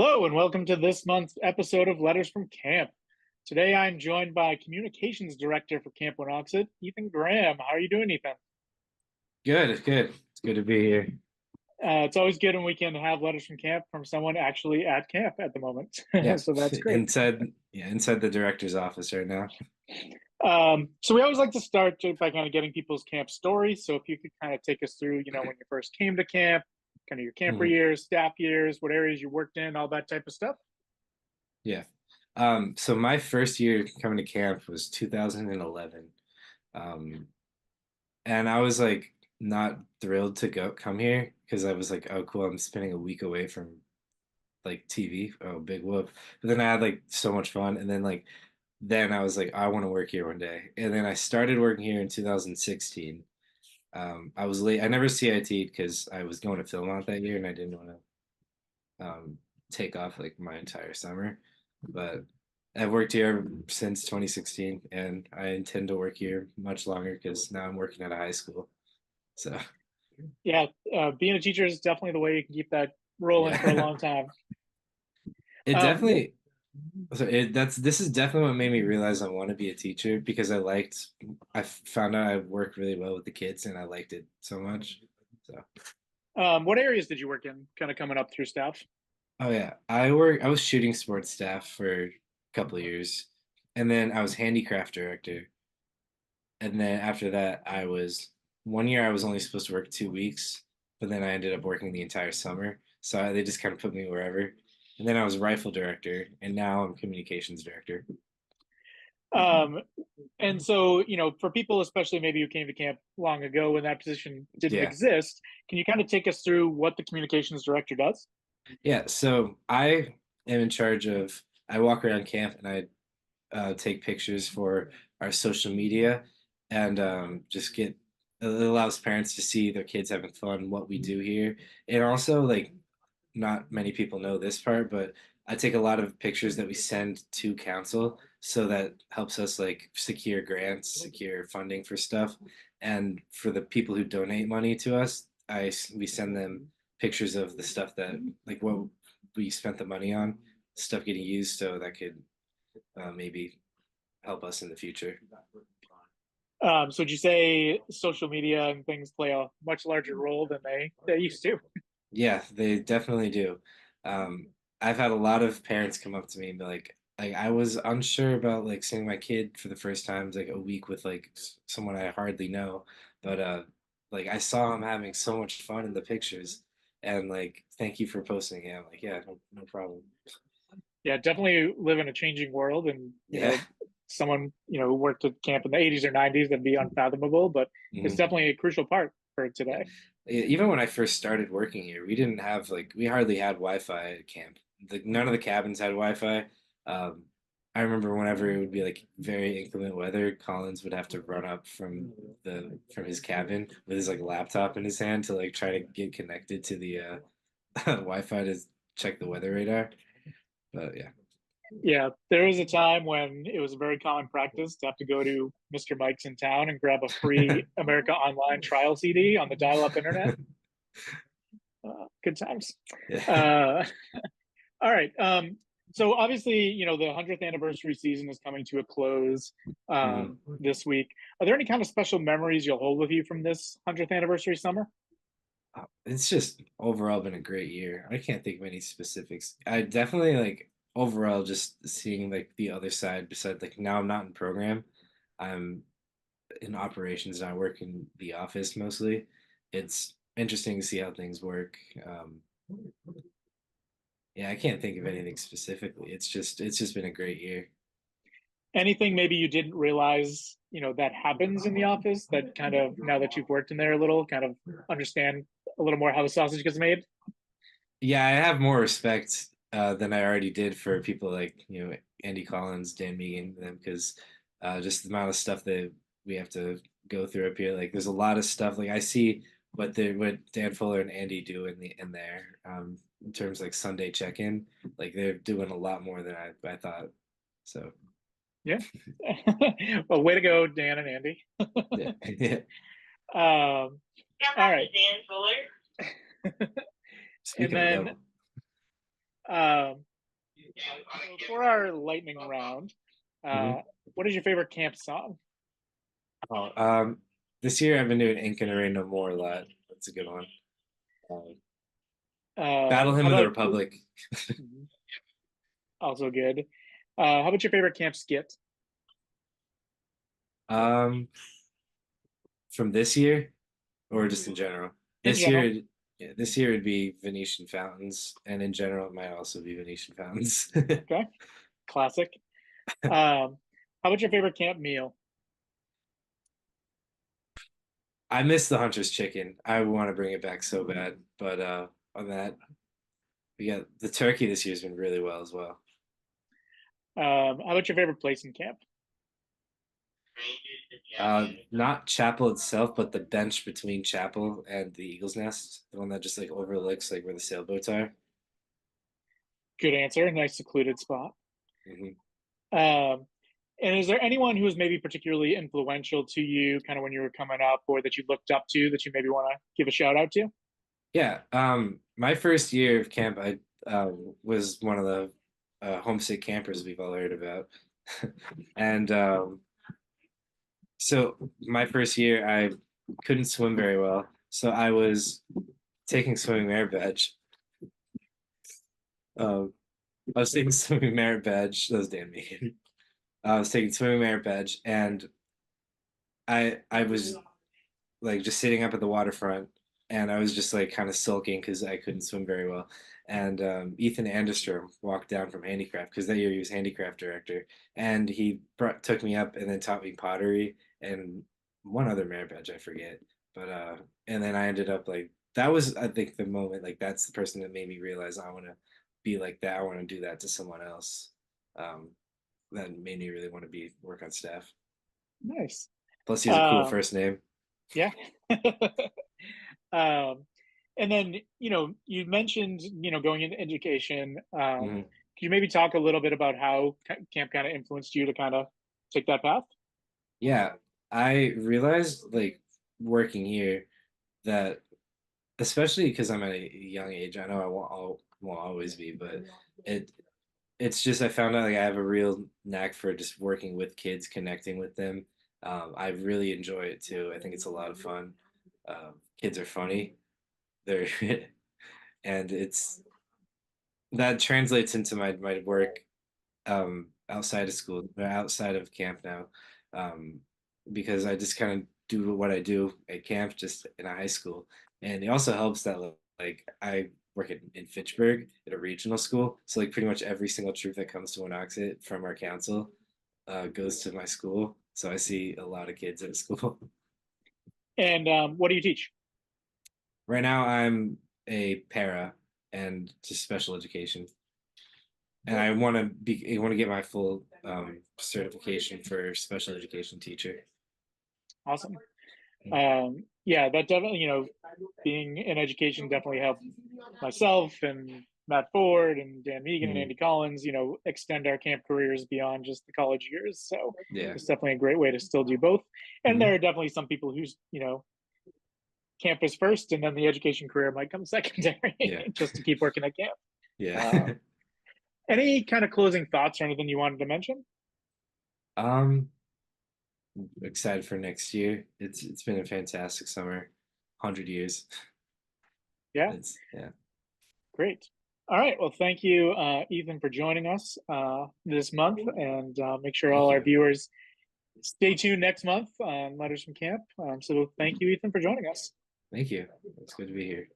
Hello, and welcome to this month's episode of Letters from Camp. Today I'm joined by Communications Director for Camp Winoxet, Ethan Graham. How are you doing, Ethan? Good, good. It's good to be here. It's always good when we can have letters from camp from someone actually at camp at the moment. Yeah, So that's great. inside the director's office right now. So we always like to start by kind of getting people's camp stories. So if you could kind of take us through, when you first came to camp, kind of your camper hmm years, staff years, what areas you worked in, all that type of stuff. Yeah. So my first year coming to camp was 2011. Um, and I was like not thrilled to come here because I was like, oh cool, I'm spending a week away from like TV. Oh, big whoop. But then I had like so much fun, and then I was like, I want to work here one day. And then I started working here in 2016. I was late. I never CIT'd because I was going to Philmont that year, and I didn't want to take off like my entire summer. But I've worked here since 2016, and I intend to work here much longer because now I'm working at a high school. So Yeah, being a teacher is definitely the way you can keep that rolling for a yeah, long time. it Um, definitely. So this is definitely what made me realize I want to be a teacher because I found out I work really well with the kids and I liked it so much. So what areas did you work in, kind of coming up through staff? oh yeah, I was shooting sports staff for a couple of years, and then I was handicraft director. And then after that, I was 1 year, I was only supposed to work 2 weeks, but then I ended up working the entire summer. So they just kind of put me wherever. And then I was rifle director, and now I'm communications director. Um, and so, for people, especially maybe who came to camp long ago when that position didn't Yeah. exist, can you kind of take us through what the communications director does? Yeah. So I am in charge of, I walk around camp and I take pictures for our social media and just it allows parents to see their kids having fun, what we do here. And also, like, not many people know this part, but I take a lot of pictures that we send to council, so that helps us like secure grants, secure funding for stuff. And for the people who donate money to us, we send them pictures of the stuff that like what we spent the money on, stuff getting used, so that could maybe help us in the future. So, would you say social media and things play a much larger role than they used to? Yeah, they definitely do. Um, I've had a lot of parents come up to me and be like I was unsure about like seeing my kid for the first time like a week with like someone I hardly know, but like I saw him having so much fun in the pictures, and like thank you for posting it. I'm like, yeah, no problem. Yeah, definitely live in a changing world, and Yeah. someone who worked at camp in the '80s or '90s that'd be unfathomable, but it's Mhm. definitely a crucial part for Yeah. today. Even when I first started working here, we didn't have like we hardly had Wi-Fi at camp. None of the cabins had Wi-Fi. Um, I remember whenever it would be like very inclement weather, Collins would have to run up from his cabin with his like laptop in his hand to like try to get connected to the Wi-Fi to check the weather radar. But yeah. Yeah, there was a time when it was a very common practice to have to go to Mr. Mike's in town and grab a free America Online trial CD on the dial-up internet. Good times. Yeah. Uh, all right. So obviously, the 100th anniversary season is coming to a close Mhm. this week. Are there any kind of special memories you'll hold with you from this 100th anniversary summer? It's just overall been a great year. I can't think of any specifics. I definitely like overall just seeing like the other side besides like now I'm not in program. I'm in operations and I work in the office mostly. It's interesting to see how things work. Yeah, I can't think of anything specifically. It's just been a great year. Anything maybe you didn't realize, that happens in the office that kind of now that you've worked in there a little, kind of understand a little more how the sausage gets made? Yeah, I have more respect than I already did for people like, Andy Collins, Dan Megan, them, because just the amount of stuff that we have to go through up here. Like, there's a lot of stuff. Like, I see what Dan Fuller and Andy do in there in terms of, like Sunday check-in. Like, they're doing a lot more than I thought. So, Yeah. Well, way to go, Dan and Andy. yeah, yeah. Um, Come all back to right. Dan Fuller. And Speaking of then devil, Um, so for our lightning round, Hmm. uh, what is your favorite camp song? Oh, this year I've been doing Ink and Rain No More a lot. That's a good one. Um, Battle How Hymn of the about Republic. mhm, also good? How about your favorite camp skit Um, from this year or just in general? in This general? year, yeah, this year it'd be Venetian fountains, and in general, it might also be Venetian fountains. Okay, classic. How about your favorite camp meal? I miss the Hunter's chicken. I want to bring it back so bad, but on that, we got the turkey this year's been really well as well. How about your favorite place in camp? Not chapel itself, but the bench between chapel and the Eagle's Nest, the one that just like overlooks like where the sailboats are. Good answer. Nice secluded spot. Hmm. Um, and is there anyone who was maybe particularly influential to you, kind of when you were coming up, or that you looked up to that you maybe want to give a shout out to? Yeah, my first year of camp, I was one of the homesick campers we've all heard about, and so my first year, I couldn't swim very well, so I was taking swimming merit badge. Um, I was taking swimming merit badge. That was damn me. I was taking swimming merit badge, and I was like just sitting up at the waterfront, and I was just like kind of sulking because I couldn't swim very well. And Ethan Anderstrom walked down from handicraft because that year he was handicraft director, and he took me up and then taught me pottery and one other merit badge I forget. But and then I ended up like that was I think the moment like that's the person that made me realize I want to be like that. I want to do that to someone else. Um, that made me really want to be work on staff. Nice. Plus, he has a cool Um, first name. yeah. um, and then, you mentioned, going into education. Mhm. Could you maybe talk a little bit about how camp kind of influenced you to kind of take that path? Yeah, I realized like working here that especially because I'm at a young age, I know won't always be, but it it's just I found out like I have a real knack for just working with kids, connecting with them. I really enjoy it too. I think it's a lot of fun. Kids are funny. They're and it's that translates into my work outside of school or outside of camp now, um, because I just kind of do what I do at camp just in a high school, and it also helps that like I work in Fitchburg at a regional school, so like pretty much every single troop that comes to Winoxet from our council goes to my school, so I see a lot of kids at school. And what do you teach? Right now, I'm a para and just special education. And I want to get my full certification for special education teacher. Awesome. Yeah, that definitely, being in education definitely helped myself and Matt Ford and Dan Megan and Mhm. Andy Collins, extend our camp careers beyond just the college years. So Yeah. it's definitely a great way to still do both. And there Hmm. are definitely some people who's, campus first and then the education career might come Yeah. secondary just to keep working at camp. Yeah. Uh, any kind of closing thoughts or anything you wanted to mention? um, excited for next year. It's been a fantastic summer. 100 years. Yeah, It's yeah. great. All right. Well, thank you, Ethan, for joining us this month, and make sure Thank all our you. viewers stay tuned next month on Letters from Camp. So thank you, Ethan, for joining us. Thank you. It's good to be here.